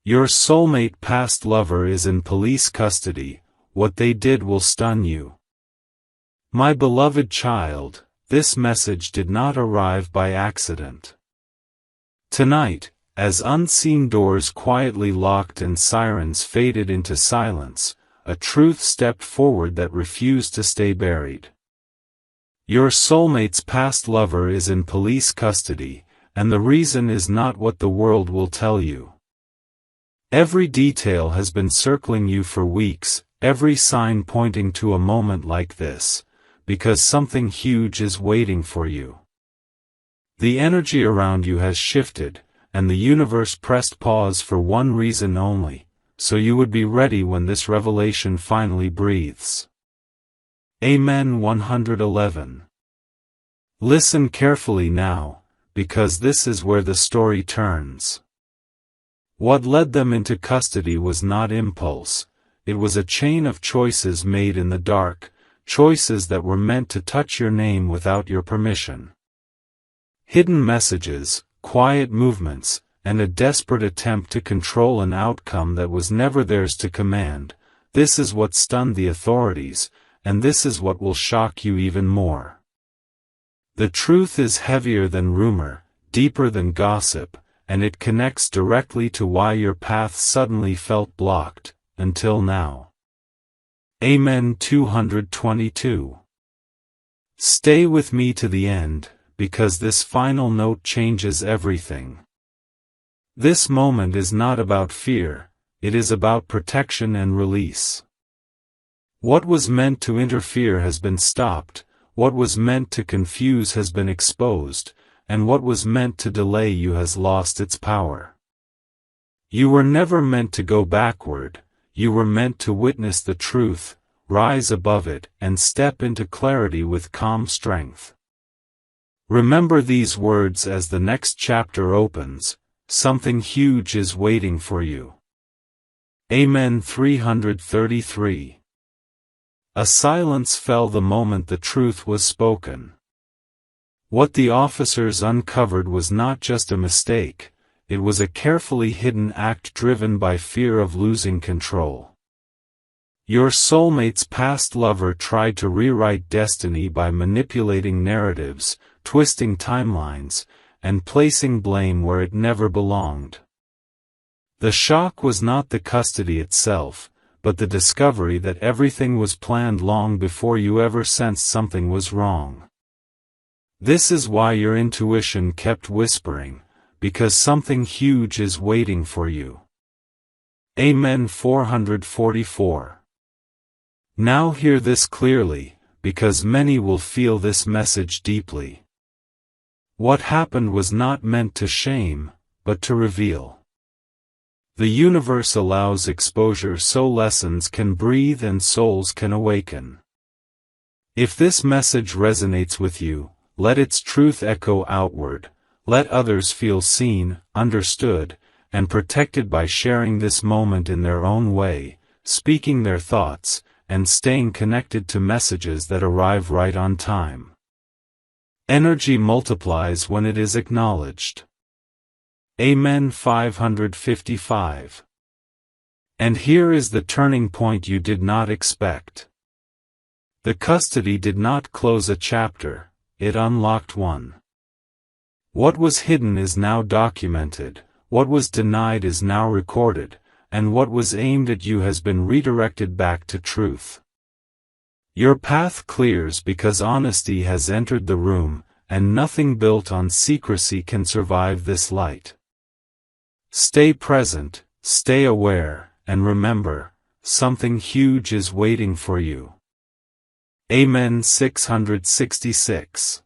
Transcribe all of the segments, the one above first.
Your soulmate past lover is in police custody. What they did will stun you. My beloved child, this message did not arrive by accident. Tonight, as unseen doors quietly locked and sirens faded into silence, a truth stepped forward that refused to stay buried. Your soulmate's past lover is in police custody, and the reason is not what the world will tell you. Every detail has been circling you for weeks, every sign pointing to a moment like this, because something huge is waiting for you. The energy around you has shifted, and the universe pressed pause for one reason only, so you would be ready when this revelation finally breathes. Amen. 111. Listen carefully now, because this is where the story turns. What led them into custody was not impulse, it was a chain of choices made in the dark, choices that were meant to touch your name without your permission. Hidden messages, quiet movements, and a desperate attempt to control an outcome that was never theirs to command. This is what stunned the authorities, and this is what will shock you even more. The truth is heavier than rumor, deeper than gossip, and it connects directly to why your path suddenly felt blocked, until now. Amen. 222. Stay with me to the end, because this final note changes everything. This moment is not about fear, it is about protection and release. What was meant to interfere has been stopped, what was meant to confuse has been exposed, and what was meant to delay you has lost its power. You were never meant to go backward, you were meant to witness the truth, rise above it, and step into clarity with calm strength. Remember these words as the next chapter opens, something huge is waiting for you. Amen. 333. A silence fell the moment the truth was spoken. What the officers uncovered was not just a mistake, it was a carefully hidden act driven by fear of losing control. Your soulmate's past lover tried to rewrite destiny by manipulating narratives, twisting timelines, and placing blame where it never belonged. The shock was not the custody itself, but the discovery that everything was planned long before you ever sensed something was wrong. This is why your intuition kept whispering, because something huge is waiting for you. Amen. 444. Now hear this clearly, because many will feel this message deeply. What happened was not meant to shame, but to reveal. The universe allows exposure so lessons can breathe and souls can awaken. If this message resonates with you, let its truth echo outward, let others feel seen, understood, and protected by sharing this moment in their own way, speaking their thoughts, and staying connected to messages that arrive right on time. Energy multiplies when it is acknowledged. Amen. 555. And here is the turning point you did not expect. The custody did not close a chapter, it unlocked one. What was hidden is now documented, what was denied is now recorded, and what was aimed at you has been redirected back to truth. Your path clears because honesty has entered the room, and nothing built on secrecy can survive this light. Stay present, stay aware, and remember, something huge is waiting for you. Amen. 666.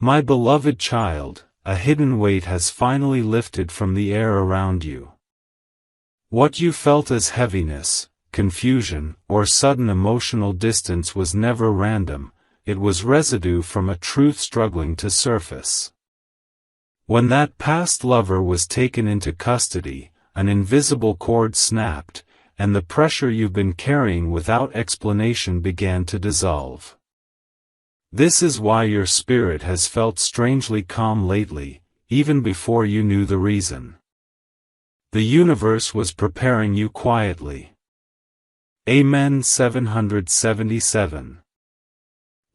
My beloved child, a hidden weight has finally lifted from the air around you. What you felt as heaviness, confusion, or sudden emotional distance was never random, it was residue from a truth struggling to surface. When that past lover was taken into custody, an invisible cord snapped, and the pressure you've been carrying without explanation began to dissolve. This is why your spirit has felt strangely calm lately, even before you knew the reason. The universe was preparing you quietly. Amen. 777.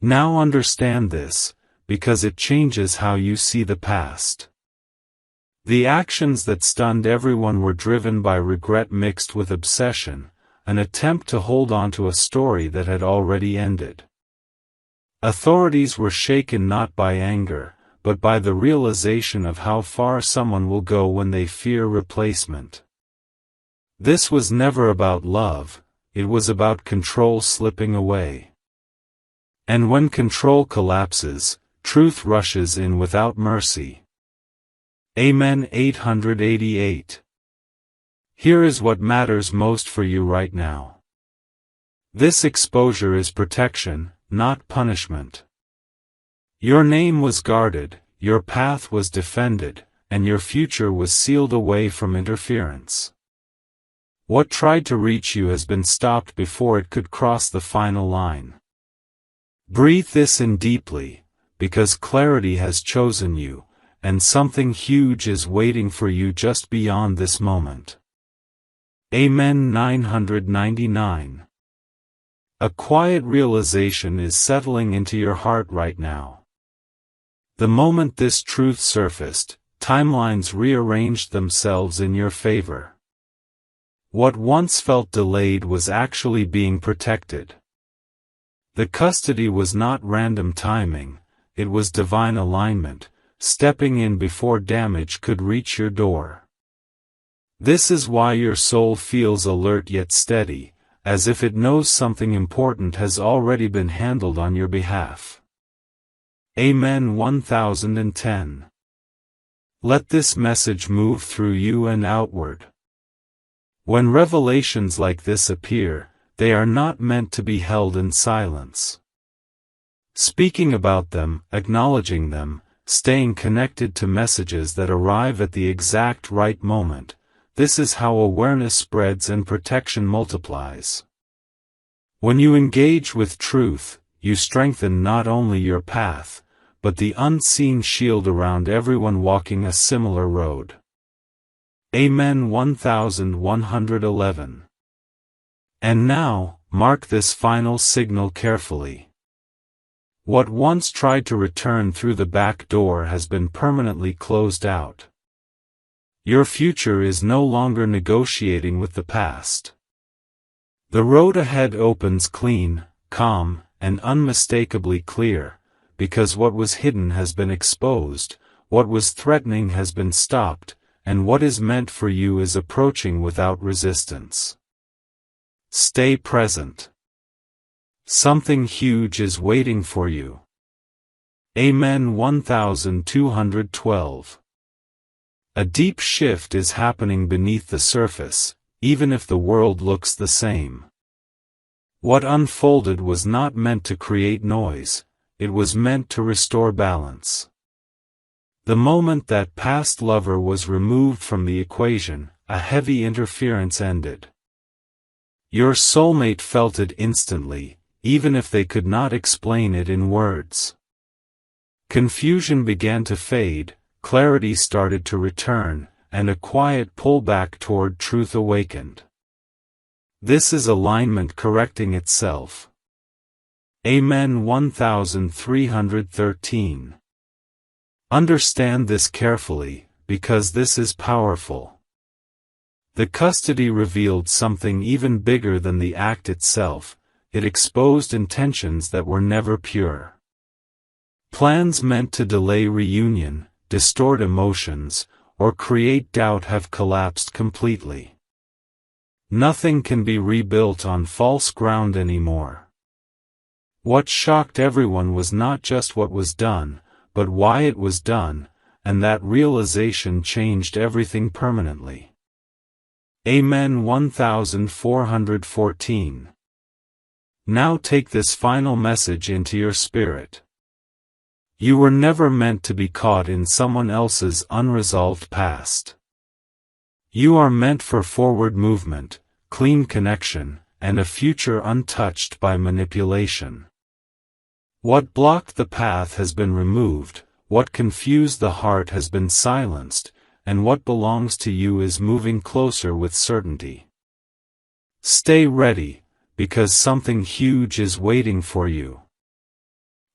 Now understand this, because it changes how you see the past. The actions that stunned everyone were driven by regret mixed with obsession, an attempt to hold on to a story that had already ended. Authorities were shaken not by anger, but by the realization of how far someone will go when they fear replacement. This was never about love, it was about control slipping away. And when control collapses, truth rushes in without mercy. Amen. 888. Here is what matters most for you right now. This exposure is protection, not punishment. Your name was guarded, your path was defended, and your future was sealed away from interference. What tried to reach you has been stopped before it could cross the final line. Breathe this in deeply, because clarity has chosen you, and something huge is waiting for you just beyond this moment. Amen. 999. A quiet realization is settling into your heart right now. The moment this truth surfaced, timelines rearranged themselves in your favor. What once felt delayed was actually being protected. The custody was not random timing, it was divine alignment, stepping in before damage could reach your door. This is why your soul feels alert yet steady, as if it knows something important has already been handled on your behalf. Amen. 1010. Let this message move through you and outward. When revelations like this appear, they are not meant to be held in silence. Speaking about them, acknowledging them, staying connected to messages that arrive at the exact right moment, this is how awareness spreads and protection multiplies. When you engage with truth, you strengthen not only your path, but the unseen shield around everyone walking a similar road. Amen. 1111. And now, mark this final signal carefully. What once tried to return through the back door has been permanently closed out. Your future is no longer negotiating with the past. The road ahead opens clean, calm, and unmistakably clear, because what was hidden has been exposed, what was threatening has been stopped, and what is meant for you is approaching without resistance. Stay present. Something huge is waiting for you. Amen. 1212. A deep shift is happening beneath the surface, even if the world looks the same. What unfolded was not meant to create noise, it was meant to restore balance. The moment that past lover was removed from the equation, a heavy interference ended. Your soulmate felt it instantly, even if they could not explain it in words. Confusion began to fade, clarity started to return, and a quiet pullback toward truth awakened. This is alignment correcting itself. Amen. 1313. Understand this carefully, because this is powerful. The custody revealed something even bigger than the act itself, it exposed intentions that were never pure. Plans meant to delay reunion, distort emotions, or create doubt have collapsed completely. Nothing can be rebuilt on false ground anymore. What shocked everyone was not just what was done, but why it was done, and that realization changed everything permanently. Amen. 1414. Now take this final message into your spirit. You were never meant to be caught in someone else's unresolved past. You are meant for forward movement, clean connection, and a future untouched by manipulation. What blocked the path has been removed, what confused the heart has been silenced, and what belongs to you is moving closer with certainty. Stay ready, because something huge is waiting for you.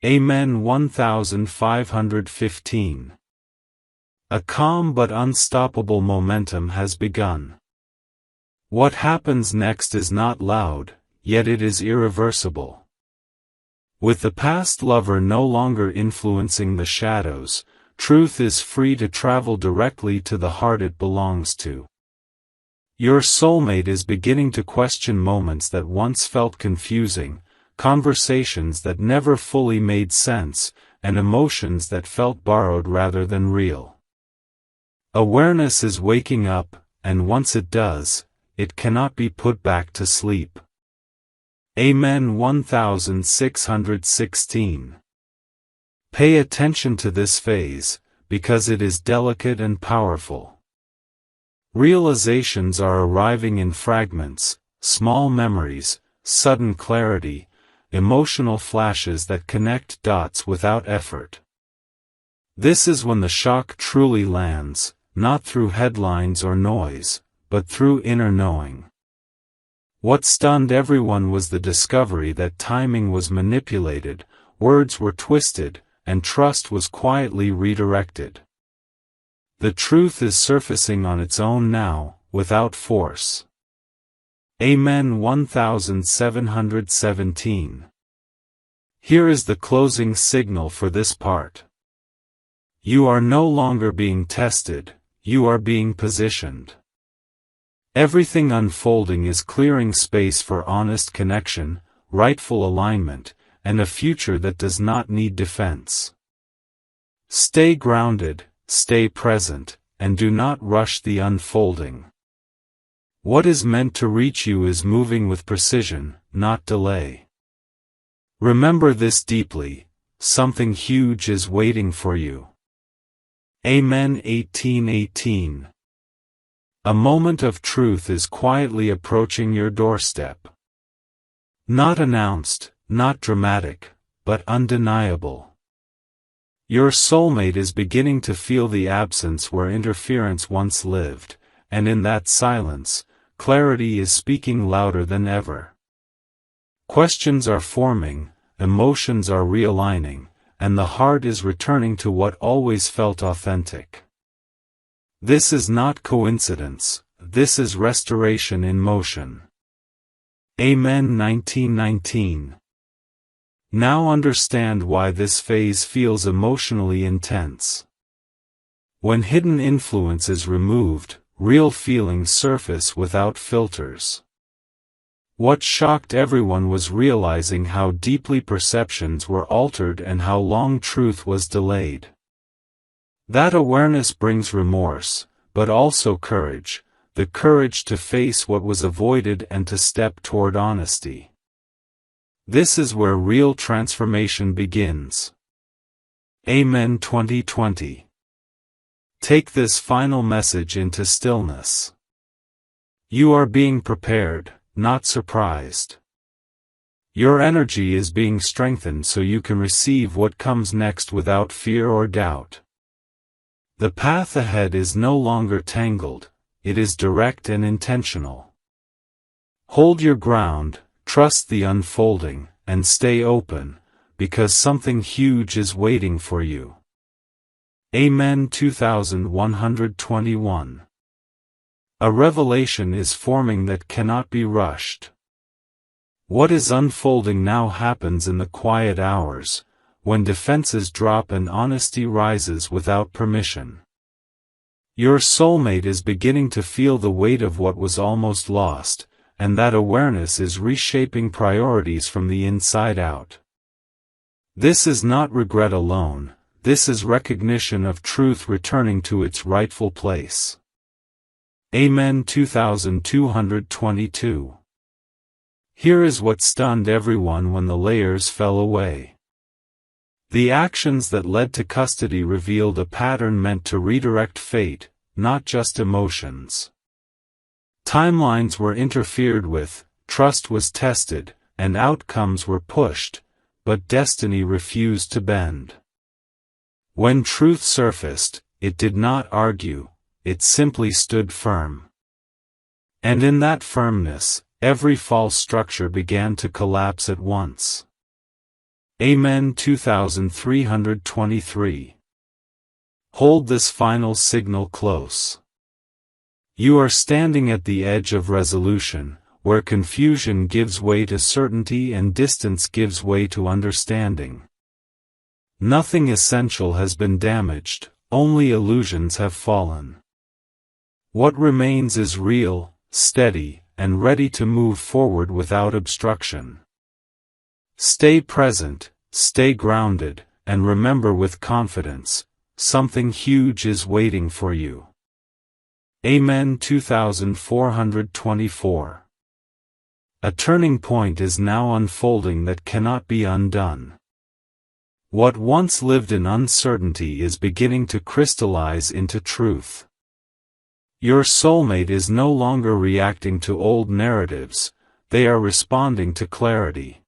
Amen. 1515. A calm but unstoppable momentum has begun. What happens next is not loud, yet it is irreversible. With the past lover no longer influencing the shadows, truth is free to travel directly to the heart it belongs to. Your soulmate is beginning to question moments that once felt confusing, conversations that never fully made sense, and emotions that felt borrowed rather than real. Awareness is waking up, and once it does, it cannot be put back to sleep. Amen. 1616. Pay attention to this phase, because it is delicate and powerful. Realizations are arriving in fragments, small memories, sudden clarity, emotional flashes that connect dots without effort. This is when the shock truly lands, not through headlines or noise, but through inner knowing. What stunned everyone was the discovery that timing was manipulated, words were twisted, and trust was quietly redirected. The truth is surfacing on its own now, without force. Amen. 1717. Here is the closing signal for this part. You are no longer being tested, you are being positioned. Everything unfolding is clearing space for honest connection, rightful alignment, and a future that does not need defense. Stay grounded, stay present, and do not rush the unfolding. What is meant to reach you is moving with precision, not delay. Remember this deeply: something huge is waiting for you. Amen. 1818. A moment of truth is quietly approaching your doorstep. Not announced, not dramatic, but undeniable. Your soulmate is beginning to feel the absence where interference once lived, and in that silence, clarity is speaking louder than ever. Questions are forming, emotions are realigning, and the heart is returning to what always felt authentic. This is not coincidence, this is restoration in motion. Amen. 1919. Now understand why this phase feels emotionally intense. When hidden influence is removed, real feelings surface without filters. What shocked everyone was realizing how deeply perceptions were altered and how long truth was delayed. That awareness brings remorse, but also courage, the courage to face what was avoided and to step toward honesty. This is where real transformation begins. Amen. 2020. Take this final message into stillness. You are being prepared, not surprised. Your energy is being strengthened so you can receive what comes next without fear or doubt. The path ahead is no longer tangled, it is direct and intentional. Hold your ground, trust the unfolding, and stay open, because something huge is waiting for you. Amen. 2121. A revelation is forming that cannot be rushed. What is unfolding now happens in the quiet hours, when defenses drop and honesty rises without permission. Your soulmate is beginning to feel the weight of what was almost lost, and that awareness is reshaping priorities from the inside out. This is not regret alone, this is recognition of truth returning to its rightful place. Amen. 2222. Here is what stunned everyone when the layers fell away. The actions that led to custody revealed a pattern meant to redirect fate, not just emotions. Timelines were interfered with, trust was tested, and outcomes were pushed, but destiny refused to bend. When truth surfaced, it did not argue, it simply stood firm. And in that firmness, every false structure began to collapse at once. Amen. 2323. Hold this final signal close. You are standing at the edge of resolution, where confusion gives way to certainty and distance gives way to understanding. Nothing essential has been damaged, only illusions have fallen. What remains is real, steady, and ready to move forward without obstruction. Stay present, stay grounded, and remember with confidence, something huge is waiting for you. Amen. 2424. A turning point is now unfolding that cannot be undone. What once lived in uncertainty is beginning to crystallize into truth. Your soulmate is no longer reacting to old narratives, they are responding to clarity.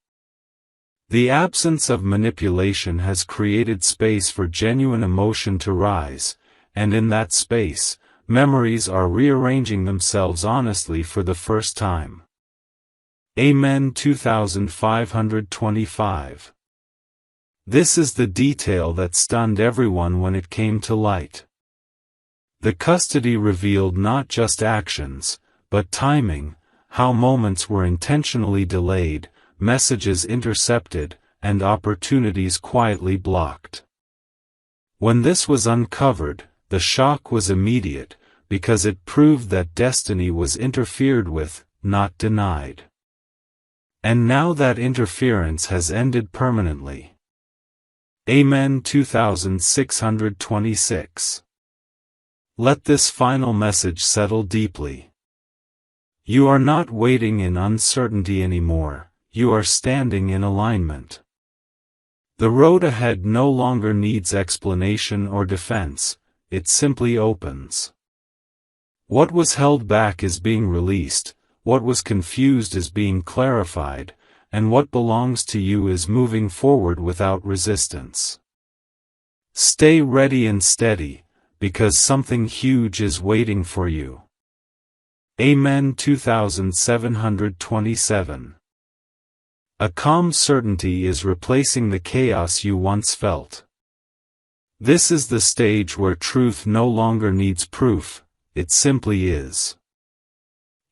The absence of manipulation has created space for genuine emotion to rise, and in that space, memories are rearranging themselves honestly for the first time. Amen. 2525. This is the detail that stunned everyone when it came to light. The custody revealed not just actions, but timing, how moments were intentionally delayed, messages intercepted, and opportunities quietly blocked. When this was uncovered, the shock was immediate, because it proved that destiny was interfered with, not denied. And now that interference has ended permanently. Amen. 2626. Let this final message settle deeply. You are not waiting in uncertainty anymore, you are standing in alignment. The road ahead no longer needs explanation or defense, it simply opens. What was held back is being released, what was confused is being clarified, and what belongs to you is moving forward without resistance. Stay ready and steady, because something huge is waiting for you. Amen. 2727. A calm certainty is replacing the chaos you once felt. This is the stage where truth no longer needs proof, it simply is.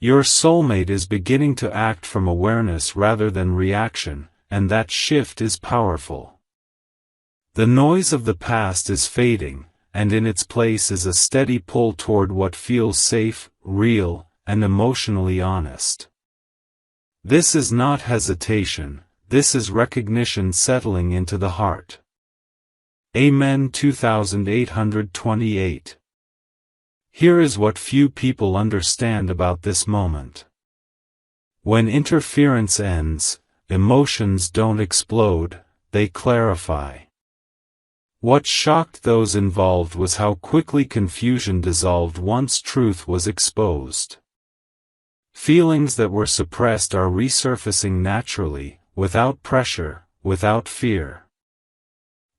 Your soulmate is beginning to act from awareness rather than reaction, and that shift is powerful. The noise of the past is fading, and in its place is a steady pull toward what feels safe, real, and emotionally honest. This is not hesitation, this is recognition settling into the heart. Amen. 2828. Here is what few people understand about this moment. When interference ends, emotions don't explode, they clarify. What shocked those involved was how quickly confusion dissolved once truth was exposed. Feelings that were suppressed are resurfacing naturally, without pressure, without fear.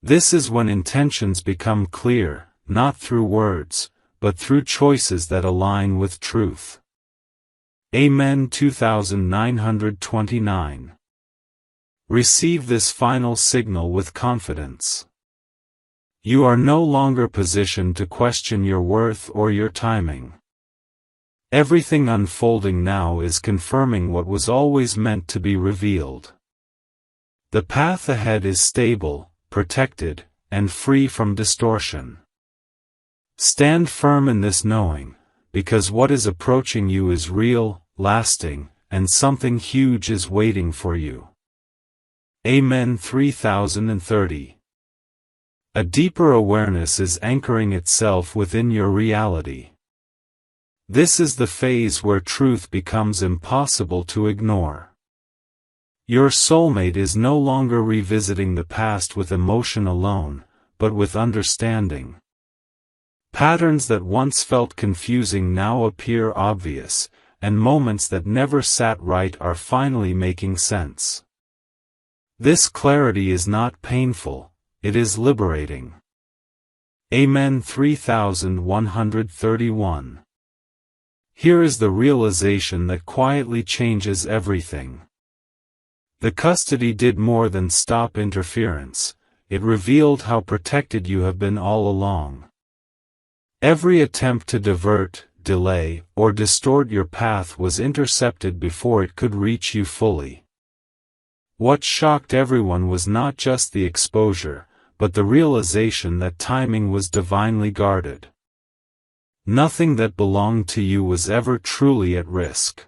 This is when intentions become clear, not through words, but through choices that align with truth. Amen. 2929. Receive this final signal with confidence. You are no longer positioned to question your worth or your timing. Everything unfolding now is confirming what was always meant to be revealed. The path ahead is stable, protected, and free from distortion. Stand firm in this knowing, because what is approaching you is real, lasting, and something huge is waiting for you. Amen. 3030. A deeper awareness is anchoring itself within your reality. This is the phase where truth becomes impossible to ignore. Your soulmate is no longer revisiting the past with emotion alone, but with understanding. Patterns that once felt confusing now appear obvious, and moments that never sat right are finally making sense. This clarity is not painful, it is liberating. Amen. 3131. Here is the realization that quietly changes everything. The custody did more than stop interference, it revealed how protected you have been all along. Every attempt to divert, delay, or distort your path was intercepted before it could reach you fully. What shocked everyone was not just the exposure, but the realization that timing was divinely guarded. Nothing that belonged to you was ever truly at risk.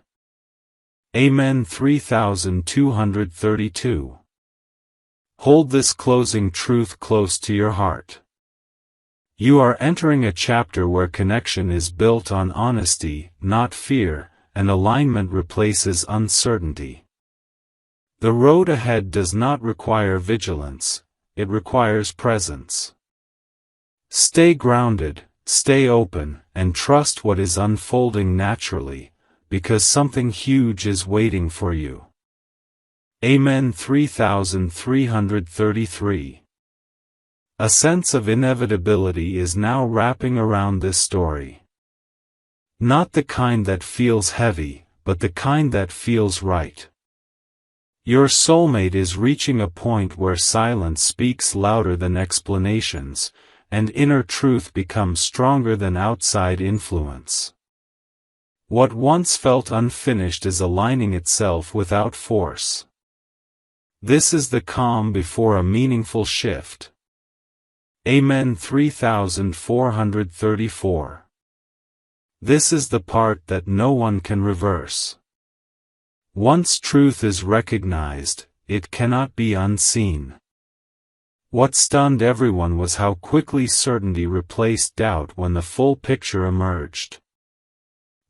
Amen. 3232. Hold this closing truth close to your heart. You are entering a chapter where connection is built on honesty, not fear, and alignment replaces uncertainty. The road ahead does not require vigilance, it requires presence. Stay grounded, stay open, and trust what is unfolding naturally, because something huge is waiting for you. Amen. 3333. A sense of inevitability is now wrapping around this story. Not the kind that feels heavy, but the kind that feels right. Your soulmate is reaching a point where silence speaks louder than explanations, and inner truth becomes stronger than outside influence. What once felt unfinished is aligning itself without force. This is the calm before a meaningful shift. Amen. 3434. This is the part that no one can reverse. Once truth is recognized, it cannot be unseen. What stunned everyone was how quickly certainty replaced doubt when the full picture emerged.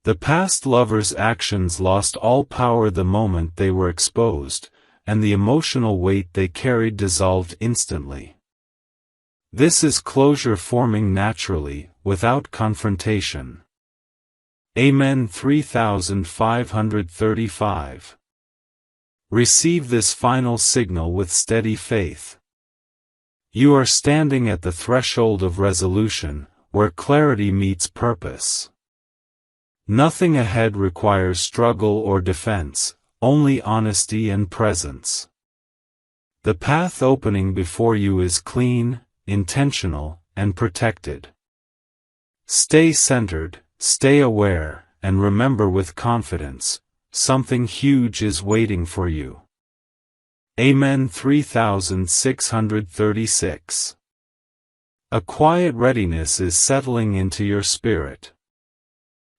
The past lovers' actions lost all power the moment they were exposed, and the emotional weight they carried dissolved instantly. This is closure forming naturally, without confrontation. Amen. 3535. Receive this final signal with steady faith. You are standing at the threshold of resolution, where clarity meets purpose. Nothing ahead requires struggle or defense, only honesty and presence. The path opening before you is clean, intentional, and protected. Stay centered, stay aware, and remember with confidence, something huge is waiting for you. Amen. 3636. A quiet readiness is settling into your spirit.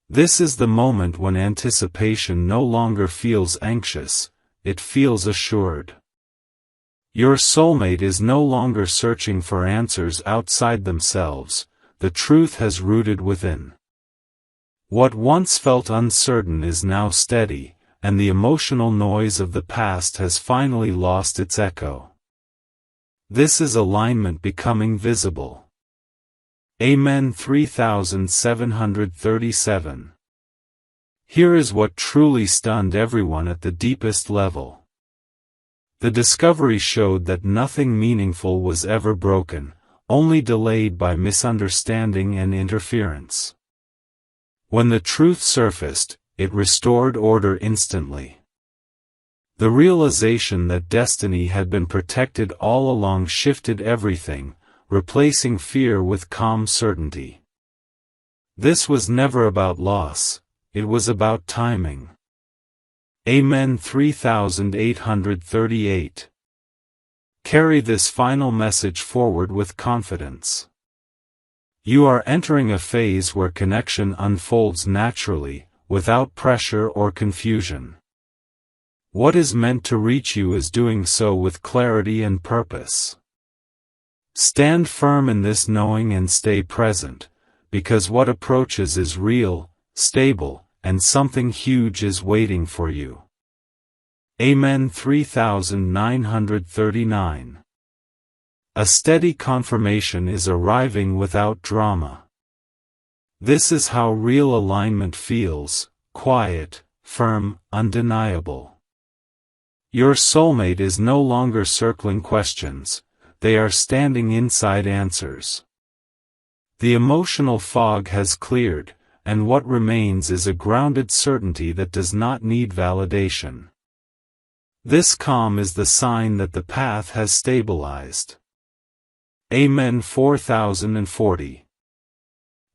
This is the moment when anticipation no longer feels anxious, it feels assured. Your soulmate is no longer searching for answers outside themselves, the truth has rooted within. What once felt uncertain is now steady, and the emotional noise of the past has finally lost its echo. This is alignment becoming visible. Amen. 3737. Here is what truly stunned everyone at the deepest level. The discovery showed that nothing meaningful was ever broken, only delayed by misunderstanding and interference. When the truth surfaced, it restored order instantly. The realization that destiny had been protected all along shifted everything, replacing fear with calm certainty. This was never about loss, it was about timing. Amen. 3838. Carry this final message forward with confidence. You are entering a phase where connection unfolds naturally, without pressure or confusion. What is meant to reach you is doing so with clarity and purpose. Stand firm in this knowing and stay present, because what approaches is real, stable, and something huge is waiting for you. Amen. 3939. A steady confirmation is arriving without drama. This is how real alignment feels, quiet, firm, undeniable. Your soulmate is no longer circling questions, they are standing inside answers. The emotional fog has cleared, and what remains is a grounded certainty that does not need validation. This calm is the sign that the path has stabilized. Amen. 4040.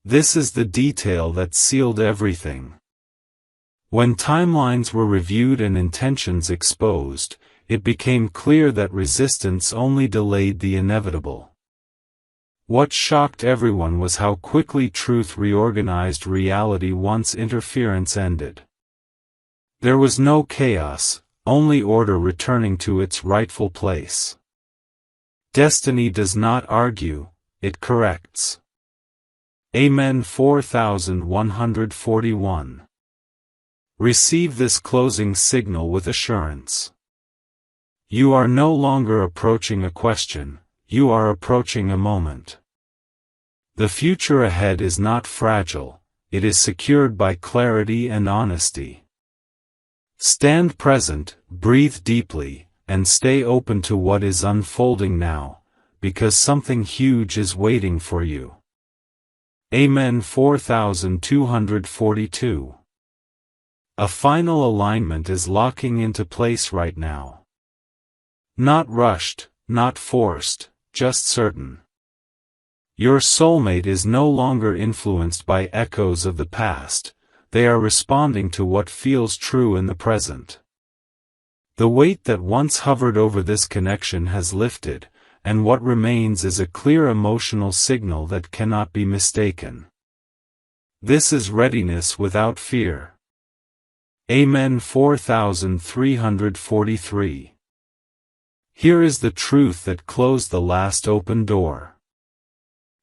This is the detail that sealed everything. When timelines were reviewed and intentions exposed, it became clear that resistance only delayed the inevitable. What shocked everyone was how quickly truth reorganized reality once interference ended. There was no chaos, only order returning to its rightful place. Destiny does not argue, it corrects. Amen. 4141. Receive this closing signal with assurance. You are no longer approaching a question, you are approaching a moment. The future ahead is not fragile, it is secured by clarity and honesty. Stand present, breathe deeply, and stay open to what is unfolding now, because something huge is waiting for you. Amen. 4242. A final alignment is locking into place right now. Not rushed, not forced, just certain. Your soulmate is no longer influenced by echoes of the past, they are responding to what feels true in the present. The weight that once hovered over this connection has lifted, and what remains is a clear emotional signal that cannot be mistaken. This is readiness without fear. Amen. 4343. Here is the truth that closed the last open door.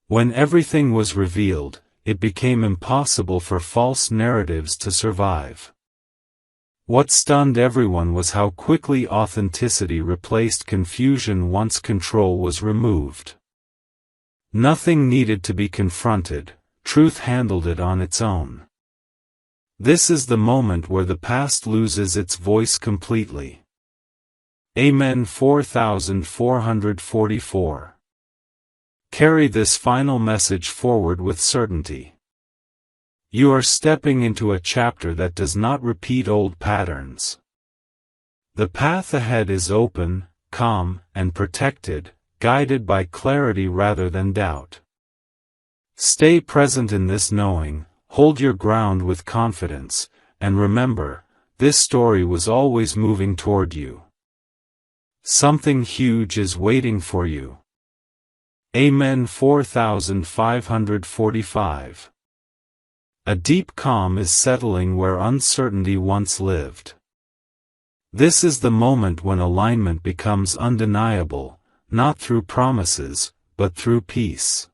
When everything was revealed, it became impossible for false narratives to survive. What stunned everyone was how quickly authenticity replaced confusion once control was removed. Nothing needed to be confronted, truth handled it on its own. This is the moment where the past loses its voice completely. Amen. 4444. Carry this final message forward with certainty. You are stepping into a chapter that does not repeat old patterns. The path ahead is open, calm, and protected, guided by clarity rather than doubt. Stay present in this knowing, hold your ground with confidence, and remember, this story was always moving toward you. Something huge is waiting for you. Amen. 4545. A deep calm is settling where uncertainty once lived. This is the moment when alignment becomes undeniable, not through promises, but through peace.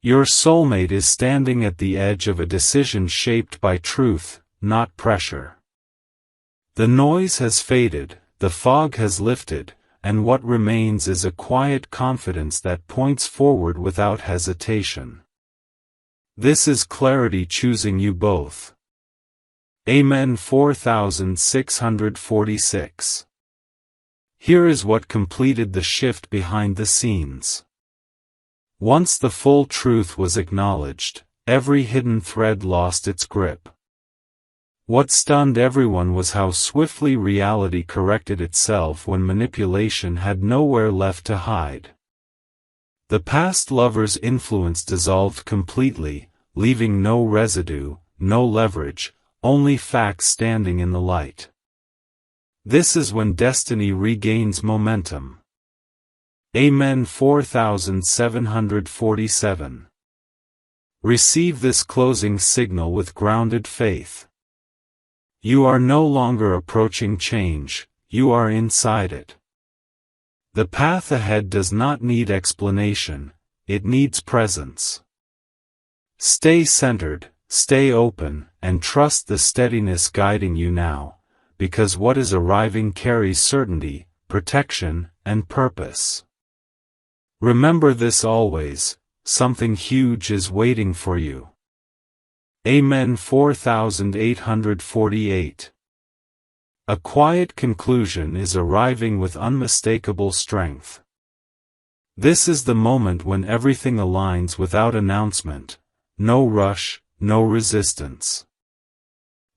Your soulmate is standing at the edge of a decision shaped by truth, not pressure. The noise has faded, the fog has lifted, and what remains is a quiet confidence that points forward without hesitation. This is clarity choosing you both. Amen. 4646. Here is what completed the shift behind the scenes. Once the full truth was acknowledged, every hidden thread lost its grip. What stunned everyone was how swiftly reality corrected itself when manipulation had nowhere left to hide. The past lover's influence dissolved completely, leaving no residue, no leverage, only facts standing in the light. This is when destiny regains momentum. Amen. 4747. Receive this closing signal with grounded faith. You are no longer approaching change, you are inside it. The path ahead does not need explanation, it needs presence. Stay centered, stay open, and trust the steadiness guiding you now, because what is arriving carries certainty, protection, and purpose. Remember this always, something huge is waiting for you. Amen. 4848. A quiet conclusion is arriving with unmistakable strength. This is the moment when everything aligns without announcement, no rush, no resistance.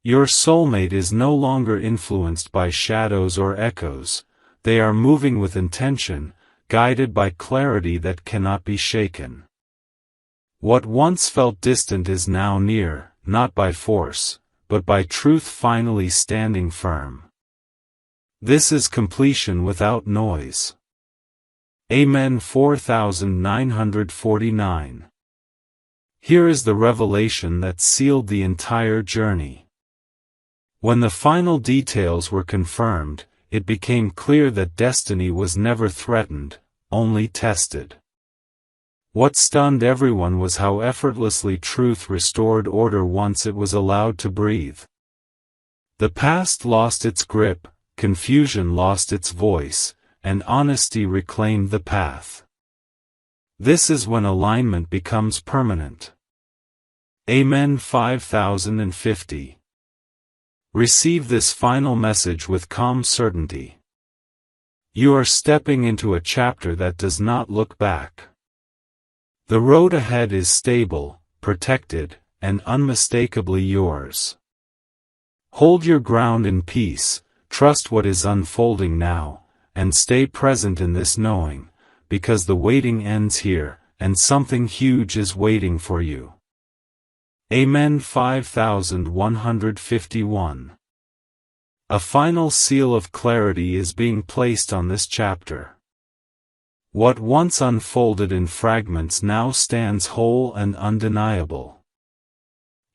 Your soulmate is no longer influenced by shadows or echoes, they are moving with intention, guided by clarity that cannot be shaken. What once felt distant is now near, not by force, but by truth finally standing firm. This is completion without noise. Amen. 4949. Here is the revelation that sealed the entire journey. When the final details were confirmed, it became clear that destiny was never threatened, only tested. What stunned everyone was how effortlessly truth restored order once it was allowed to breathe. The past lost its grip, confusion lost its voice, and honesty reclaimed the path. This is when alignment becomes permanent. Amen. 5050. Receive this final message with calm certainty. You are stepping into a chapter that does not look back. The road ahead is stable, protected, and unmistakably yours. Hold your ground in peace, trust what is unfolding now, and stay present in this knowing, because the waiting ends here, and something huge is waiting for you. Amen. 5151. A final seal of clarity is being placed on this chapter. What once unfolded in fragments now stands whole and undeniable.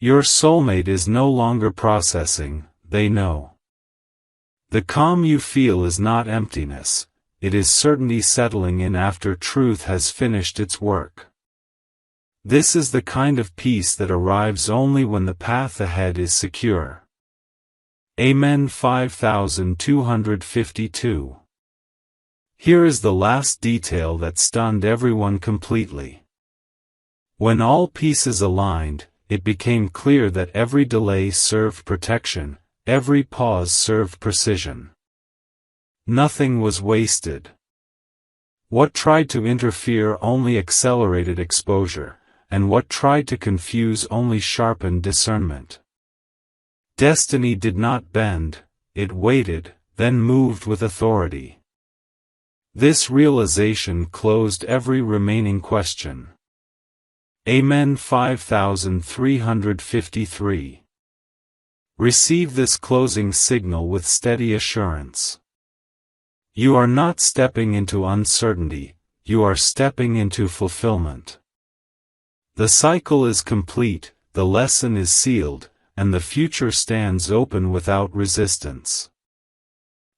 Your soulmate is no longer processing, they know. The calm you feel is not emptiness, it is certainty settling in after truth has finished its work. This is the kind of peace that arrives only when the path ahead is secure. Amen. 5252. Here is the last detail that stunned everyone completely. When all pieces aligned, it became clear that every delay served protection, every pause served precision. Nothing was wasted. What tried to interfere only accelerated exposure, and what tried to confuse only sharpened discernment. Destiny did not bend, it waited, then moved with authority. This realization closed every remaining question. Amen. 5353. Receive this closing signal with steady assurance. You are not stepping into uncertainty, you are stepping into fulfillment. The cycle is complete, the lesson is sealed, and the future stands open without resistance.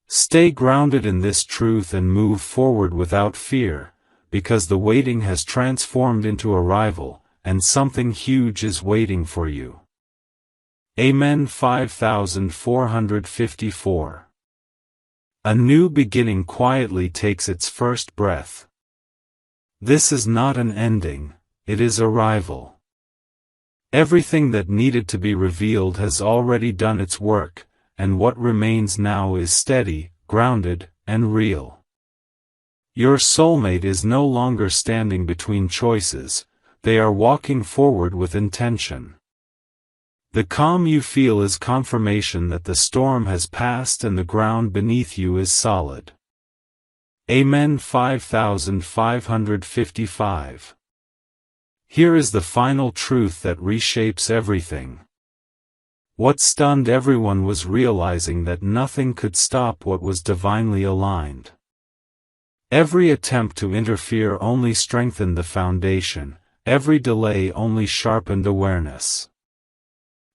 Stay grounded in this truth and move forward without fear, because the waiting has transformed into arrival, and something huge is waiting for you. Amen. 5454. A new beginning quietly takes its first breath. This is not an ending, it is arrival. Everything that needed to be revealed has already done its work, and what remains now is steady, grounded, and real. Your soulmate is no longer standing between choices, they are walking forward with intention. The calm you feel is confirmation that the storm has passed and the ground beneath you is solid. Amen. 5555. Here is the final truth that reshapes everything. What stunned everyone was realizing that nothing could stop what was divinely aligned. Every attempt to interfere only strengthened the foundation, every delay only sharpened awareness.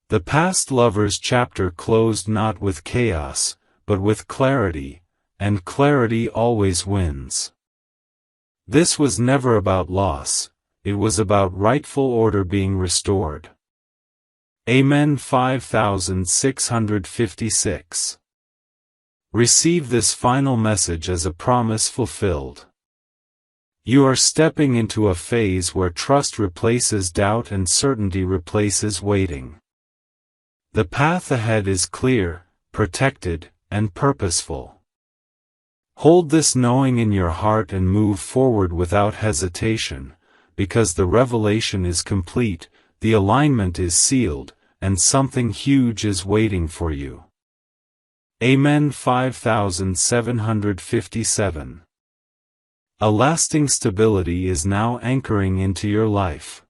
The past lovers chapter closed not with chaos, but with clarity, and clarity always wins. This was never about loss, it was about rightful order being restored. Amen. 5656. Receive this final message as a promise fulfilled. You are stepping into a phase where trust replaces doubt and certainty replaces waiting. The path ahead is clear, protected, and purposeful. Hold this knowing in your heart and move forward without hesitation, because the revelation is complete, the alignment is sealed, and something huge is waiting for you. Amen. 5757. A lasting stability is now anchoring into your life.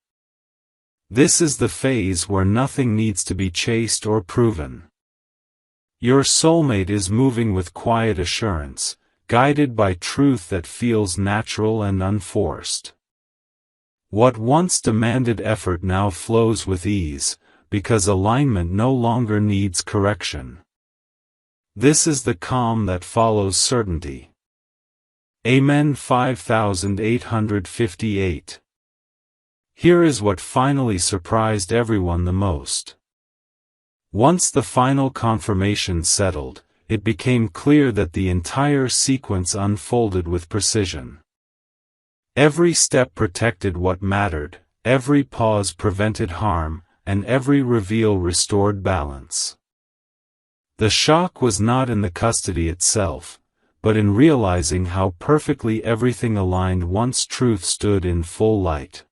This is the phase where nothing needs to be chased or proven. Your soulmate is moving with quiet assurance, guided by truth that feels natural and unforced. What once demanded effort now flows with ease, because alignment no longer needs correction. This is the calm that follows certainty. Amen. 5858. Here is what finally surprised everyone the most. Once the final confirmation settled, it became clear that the entire sequence unfolded with precision. Every step protected what mattered, every pause prevented harm, and every reveal restored balance. The shock was not in the custody itself, but in realizing how perfectly everything aligned once truth stood in full light.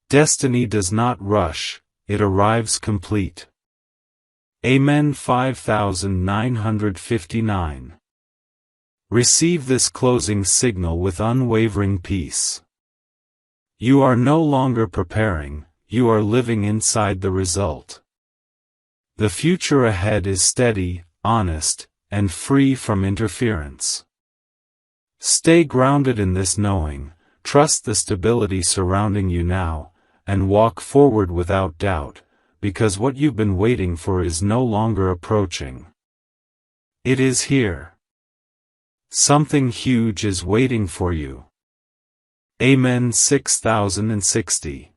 Destiny does not rush, it arrives complete. Amen. 5959. Receive this closing signal with unwavering peace. You are no longer preparing, you are living inside the result. The future ahead is steady, honest, and free from interference. Stay grounded in this knowing, trust the stability surrounding you now, and walk forward without doubt, because what you've been waiting for is no longer approaching. It is here. Something huge is waiting for you. Amen. 6060.